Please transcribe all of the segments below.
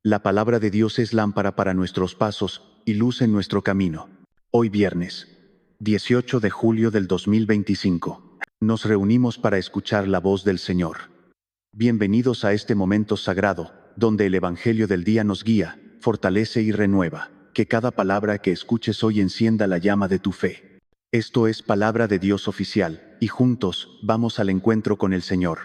La palabra de Dios es lámpara para nuestros pasos y luz en nuestro camino. Hoy viernes, 18 de julio del 2025. Nos reunimos para escuchar la voz del Señor. Bienvenidos a este momento sagrado, donde el Evangelio del día nos guía, fortalece y renueva. Que cada palabra que escuches hoy encienda la llama de tu fe. Esto es Palabra de Dios Oficial, y juntos vamos al encuentro con el Señor.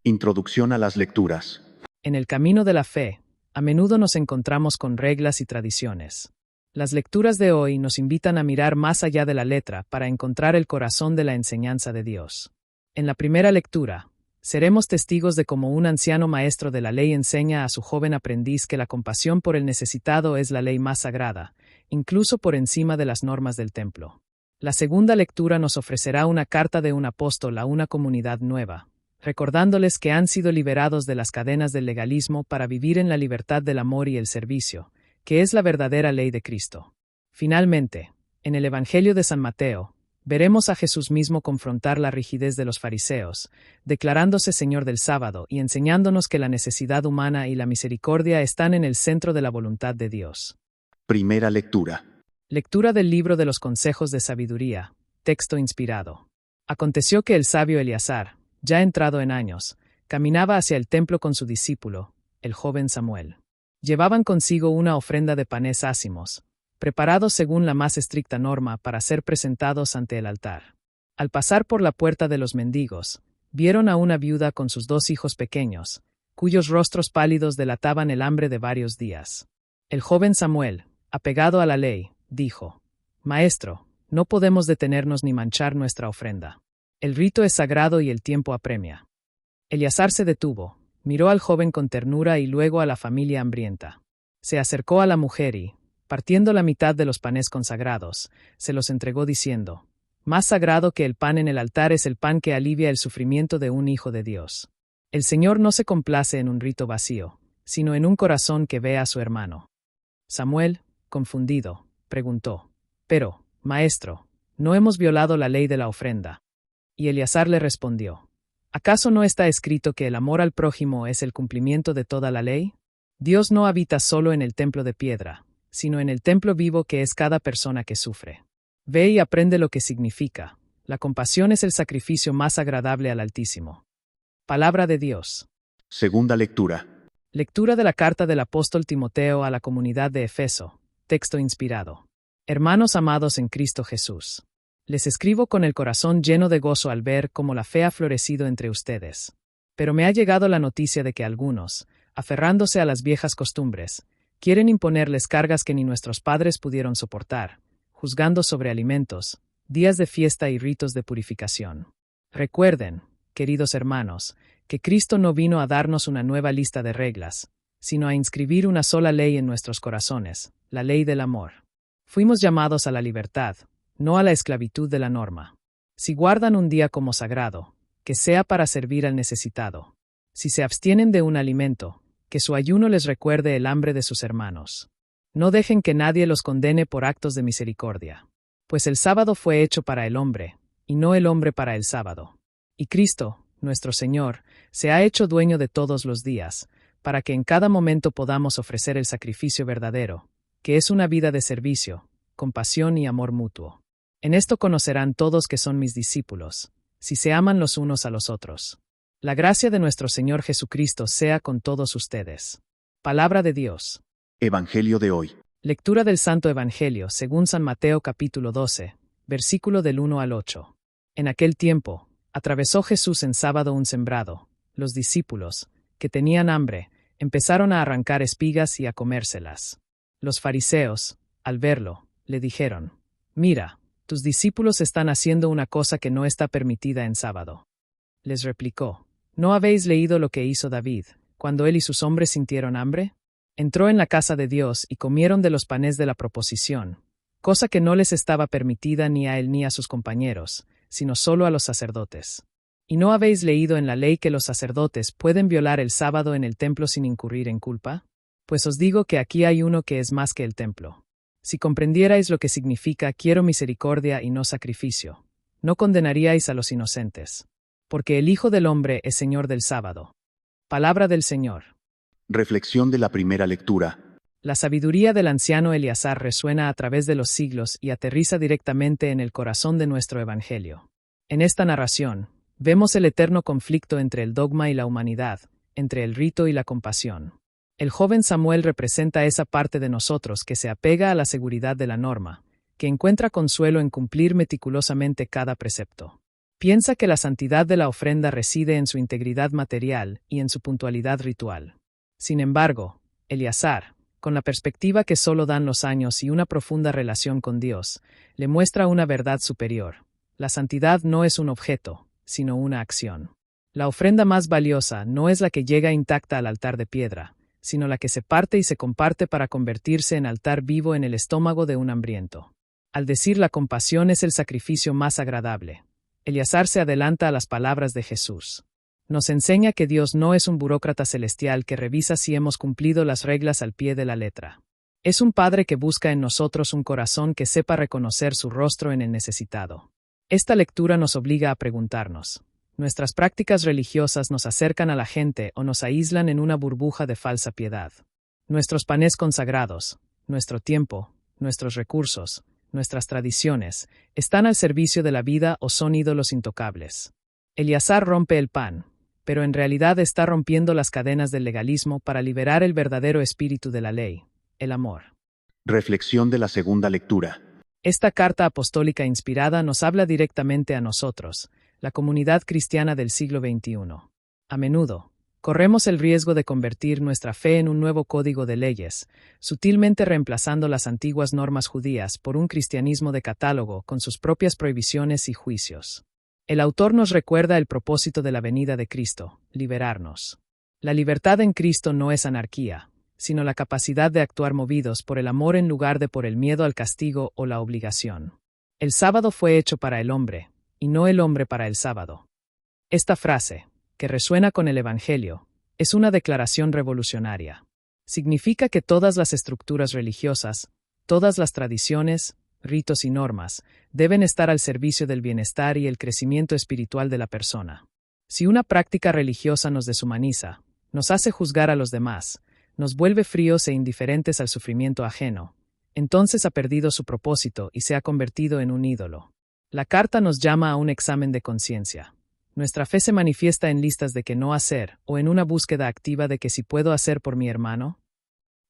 Introducción a las lecturas. En el camino de la fe, a menudo nos encontramos con reglas y tradiciones. Las lecturas de hoy nos invitan a mirar más allá de la letra para encontrar el corazón de la enseñanza de Dios. En la primera lectura, seremos testigos de cómo un anciano maestro de la ley enseña a su joven aprendiz que la compasión por el necesitado es la ley más sagrada, incluso por encima de las normas del templo. La segunda lectura nos ofrecerá una carta de un apóstol a una comunidad nueva, recordándoles que han sido liberados de las cadenas del legalismo para vivir en la libertad del amor y el servicio, que es la verdadera ley de Cristo. Finalmente, en el Evangelio de San Mateo, veremos a Jesús mismo confrontar la rigidez de los fariseos, declarándose Señor del sábado y enseñándonos que la necesidad humana y la misericordia están en el centro de la voluntad de Dios. Primera lectura. Lectura del libro de los consejos de sabiduría, texto inspirado. Aconteció que el sabio Eleazar, ya entrado en años, caminaba hacia el templo con su discípulo, el joven Samuel. Llevaban consigo una ofrenda de panes ácimos, preparados según la más estricta norma para ser presentados ante el altar. Al pasar por la puerta de los mendigos, vieron a una viuda con sus 2 hijos pequeños, cuyos rostros pálidos delataban el hambre de varios días. El joven Samuel, apegado a la ley, dijo: «Maestro, no podemos detenernos ni manchar nuestra ofrenda. El rito es sagrado y el tiempo apremia». Eleazar se detuvo, miró al joven con ternura y luego a la familia hambrienta. Se acercó a la mujer y, partiendo la mitad de los panes consagrados, se los entregó diciendo: «Más sagrado que el pan en el altar es el pan que alivia el sufrimiento de un hijo de Dios». El Señor no se complace en un rito vacío, sino en un corazón que ve a su hermano. Samuel, confundido, preguntó: «Pero, maestro, ¿no hemos violado la ley de la ofrenda?». Y Eleazar le respondió: «¿Acaso no está escrito que el amor al prójimo es el cumplimiento de toda la ley? Dios no habita solo en el templo de piedra, sino en el templo vivo que es cada persona que sufre. Ve y aprende lo que significa. La compasión es el sacrificio más agradable al Altísimo». Palabra de Dios. Segunda lectura. Lectura de la carta del apóstol Timoteo a la comunidad de Efeso, texto inspirado. Hermanos amados en Cristo Jesús, les escribo con el corazón lleno de gozo al ver cómo la fe ha florecido entre ustedes. Pero me ha llegado la noticia de que algunos, aferrándose a las viejas costumbres, quieren imponerles cargas que ni nuestros padres pudieron soportar, juzgando sobre alimentos, días de fiesta y ritos de purificación. Recuerden, queridos hermanos, que Cristo no vino a darnos una nueva lista de reglas, sino a inscribir una sola ley en nuestros corazones, la ley del amor. Fuimos llamados a la libertad, no a la esclavitud de la norma. Si guardan un día como sagrado, que sea para servir al necesitado. Si se abstienen de un alimento, que su ayuno les recuerde el hambre de sus hermanos. No dejen que nadie los condene por actos de misericordia. Pues el sábado fue hecho para el hombre, y no el hombre para el sábado. Y Cristo, nuestro Señor, se ha hecho dueño de todos los días, para que en cada momento podamos ofrecer el sacrificio verdadero, que es una vida de servicio, compasión y amor mutuo. En esto conocerán todos que son mis discípulos, si se aman los unos a los otros. La gracia de nuestro Señor Jesucristo sea con todos ustedes. Palabra de Dios. Evangelio de hoy. Lectura del Santo Evangelio según San Mateo capítulo 12, versículo del 1 al 8. En aquel tiempo, atravesó Jesús en sábado un sembrado. Los discípulos, que tenían hambre, empezaron a arrancar espigas y a comérselas. Los fariseos, al verlo, le dijeron: «Mira, tus discípulos están haciendo una cosa que no está permitida en sábado». Les replicó: «¿No habéis leído lo que hizo David, cuando él y sus hombres sintieron hambre? Entró en la casa de Dios y comieron de los panes de la proposición, cosa que no les estaba permitida ni a él ni a sus compañeros, sino solo a los sacerdotes. ¿Y no habéis leído en la ley que los sacerdotes pueden violar el sábado en el templo sin incurrir en culpa? Pues os digo que aquí hay uno que es más que el templo. Si comprendierais lo que significa quiero misericordia y no sacrificio, no condenaríais a los inocentes. Porque el Hijo del Hombre es Señor del sábado». Palabra del Señor. Reflexión de la primera lectura. La sabiduría del anciano Eleazar resuena a través de los siglos y aterriza directamente en el corazón de nuestro Evangelio. En esta narración, vemos el eterno conflicto entre el dogma y la humanidad, entre el rito y la compasión. El joven Samuel representa esa parte de nosotros que se apega a la seguridad de la norma, que encuentra consuelo en cumplir meticulosamente cada precepto. Piensa que la santidad de la ofrenda reside en su integridad material y en su puntualidad ritual. Sin embargo, Eleazar, con la perspectiva que solo dan los años y una profunda relación con Dios, le muestra una verdad superior. La santidad no es un objeto, sino una acción. La ofrenda más valiosa no es la que llega intacta al altar de piedra, sino la que se parte y se comparte para convertirse en altar vivo en el estómago de un hambriento. Al decir la compasión es el sacrificio más agradable, Eleazar se adelanta a las palabras de Jesús. Nos enseña que Dios no es un burócrata celestial que revisa si hemos cumplido las reglas al pie de la letra. Es un Padre que busca en nosotros un corazón que sepa reconocer su rostro en el necesitado. Esta lectura nos obliga a preguntarnos: ¿nuestras prácticas religiosas nos acercan a la gente o nos aíslan en una burbuja de falsa piedad? Nuestros panes consagrados, nuestro tiempo, nuestros recursos, nuestras tradiciones, ¿están al servicio de la vida o son ídolos intocables? Eleazar rompe el pan, pero en realidad está rompiendo las cadenas del legalismo para liberar el verdadero espíritu de la ley, el amor. Reflexión de la segunda lectura. Esta carta apostólica inspirada nos habla directamente a nosotros, la comunidad cristiana del siglo XXI. A menudo, corremos el riesgo de convertir nuestra fe en un nuevo código de leyes, sutilmente reemplazando las antiguas normas judías por un cristianismo de catálogo con sus propias prohibiciones y juicios. El autor nos recuerda el propósito de la venida de Cristo: liberarnos. La libertad en Cristo no es anarquía, sino la capacidad de actuar movidos por el amor en lugar de por el miedo al castigo o la obligación. El sábado fue hecho para el hombre, y no el hombre para el sábado. Esta frase, que resuena con el Evangelio, es una declaración revolucionaria. Significa que todas las estructuras religiosas, todas las tradiciones, ritos y normas, deben estar al servicio del bienestar y el crecimiento espiritual de la persona. Si una práctica religiosa nos deshumaniza, nos hace juzgar a los demás, nos vuelve fríos e indiferentes al sufrimiento ajeno, entonces ha perdido su propósito y se ha convertido en un ídolo. La carta nos llama a un examen de conciencia. Nuestra fe se manifiesta en listas de qué no hacer o en una búsqueda activa de que si puedo hacer por mi hermano.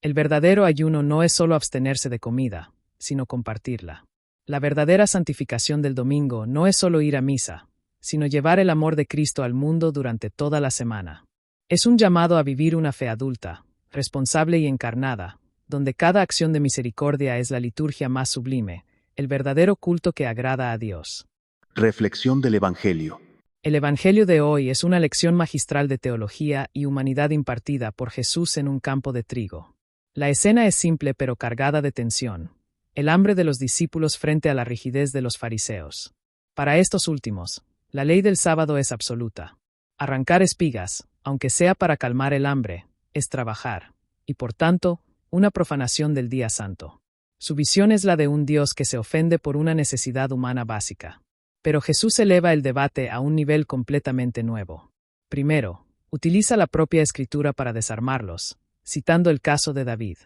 El verdadero ayuno no es solo abstenerse de comida, sino compartirla. La verdadera santificación del domingo no es solo ir a misa, sino llevar el amor de Cristo al mundo durante toda la semana. Es un llamado a vivir una fe adulta, responsable y encarnada, donde cada acción de misericordia es la liturgia más sublime, el verdadero culto que agrada a Dios. Reflexión del Evangelio. El Evangelio de hoy es una lección magistral de teología y humanidad impartida por Jesús en un campo de trigo. La escena es simple pero cargada de tensión: el hambre de los discípulos frente a la rigidez de los fariseos. Para estos últimos, la ley del sábado es absoluta. Arrancar espigas, aunque sea para calmar el hambre, es trabajar, y por tanto, una profanación del día santo. Su visión es la de un Dios que se ofende por una necesidad humana básica. Pero Jesús eleva el debate a un nivel completamente nuevo. Primero, utiliza la propia Escritura para desarmarlos, citando el caso de David.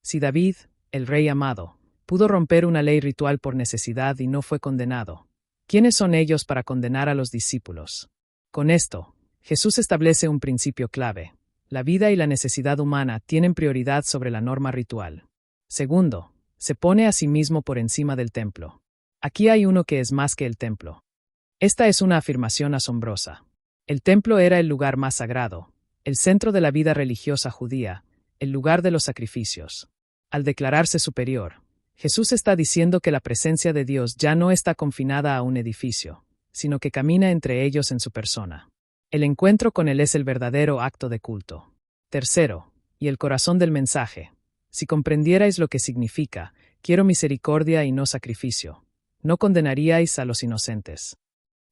Si David, el rey amado, pudo romper una ley ritual por necesidad y no fue condenado, ¿quiénes son ellos para condenar a los discípulos? Con esto, Jesús establece un principio clave: la vida y la necesidad humana tienen prioridad sobre la norma ritual. Segundo, se pone a sí mismo por encima del templo. Aquí hay uno que es más que el templo. Esta es una afirmación asombrosa. El templo era el lugar más sagrado, el centro de la vida religiosa judía, el lugar de los sacrificios. Al declararse superior, Jesús está diciendo que la presencia de Dios ya no está confinada a un edificio, sino que camina entre ellos en su persona. El encuentro con Él es el verdadero acto de culto. Tercero, y el corazón del mensaje: si comprendierais lo que significa, quiero misericordia y no sacrificio, no condenaríais a los inocentes.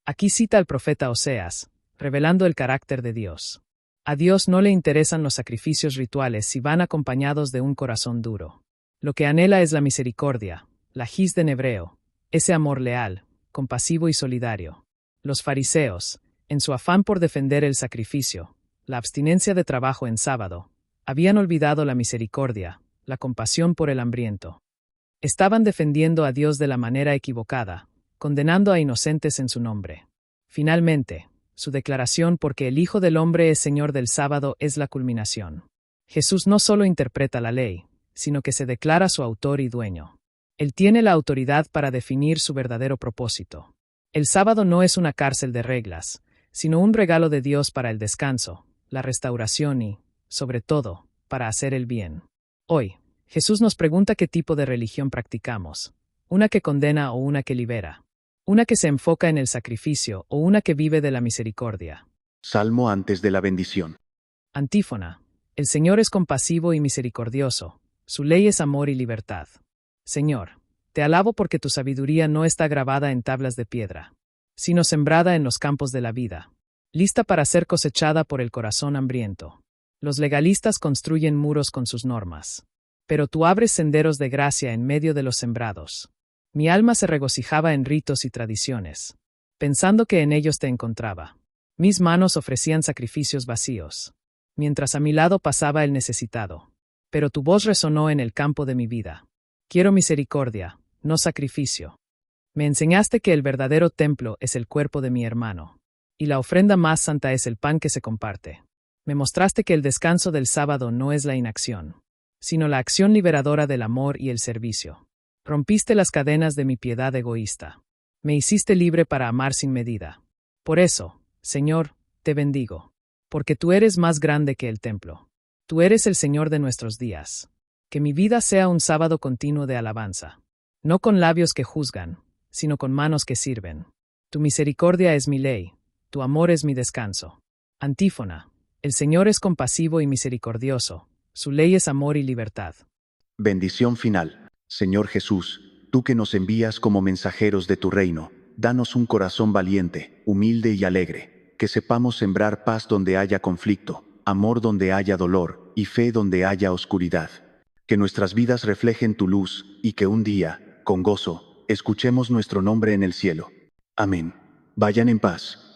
Aquí cita al profeta Oseas, revelando el carácter de Dios. A Dios no le interesan los sacrificios rituales si van acompañados de un corazón duro. Lo que anhela es la misericordia, la hizd en hebreo, ese amor leal, compasivo y solidario. Los fariseos, en su afán por defender el sacrificio, la abstinencia de trabajo en sábado, Habían olvidado la misericordia, la compasión por el hambriento. Estaban defendiendo a Dios de la manera equivocada, condenando a inocentes en su nombre. Finalmente, su declaración porque el Hijo del Hombre es Señor del sábado es la culminación. Jesús no solo interpreta la ley, sino que se declara su autor y dueño. Él tiene la autoridad para definir su verdadero propósito. El sábado no es una cárcel de reglas, sino un regalo de Dios para el descanso, la restauración y, sobre todo, para hacer el bien. Hoy, Jesús nos pregunta qué tipo de religión practicamos, una que condena o una que libera, una que se enfoca en el sacrificio o una que vive de la misericordia. Salmo antes de la bendición. Antífona. El Señor es compasivo y misericordioso, su ley es amor y libertad. Señor, te alabo porque tu sabiduría no está grabada en tablas de piedra, sino sembrada en los campos de la vida, lista para ser cosechada por el corazón hambriento. Los legalistas construyen muros con sus normas, pero tú abres senderos de gracia en medio de los sembrados. Mi alma se regocijaba en ritos y tradiciones, pensando que en ellos te encontraba. Mis manos ofrecían sacrificios vacíos, mientras a mi lado pasaba el necesitado. Pero tu voz resonó en el campo de mi vida. Quiero misericordia, no sacrificio. Me enseñaste que el verdadero templo es el cuerpo de mi hermano, y la ofrenda más santa es el pan que se comparte. Me mostraste que el descanso del sábado no es la inacción, sino la acción liberadora del amor y el servicio. Rompiste las cadenas de mi piedad egoísta. Me hiciste libre para amar sin medida. Por eso, Señor, te bendigo, porque tú eres más grande que el templo. Tú eres el Señor de nuestros días. Que mi vida sea un sábado continuo de alabanza, no con labios que juzgan, sino con manos que sirven. Tu misericordia es mi ley, tu amor es mi descanso. Antífona. El Señor es compasivo y misericordioso, su ley es amor y libertad. Bendición final. Señor Jesús, tú que nos envías como mensajeros de tu reino, danos un corazón valiente, humilde y alegre, que sepamos sembrar paz donde haya conflicto, amor donde haya dolor y fe donde haya oscuridad. Que nuestras vidas reflejen tu luz y que un día, con gozo, escuchemos nuestro nombre en el cielo. Amén. Vayan en paz.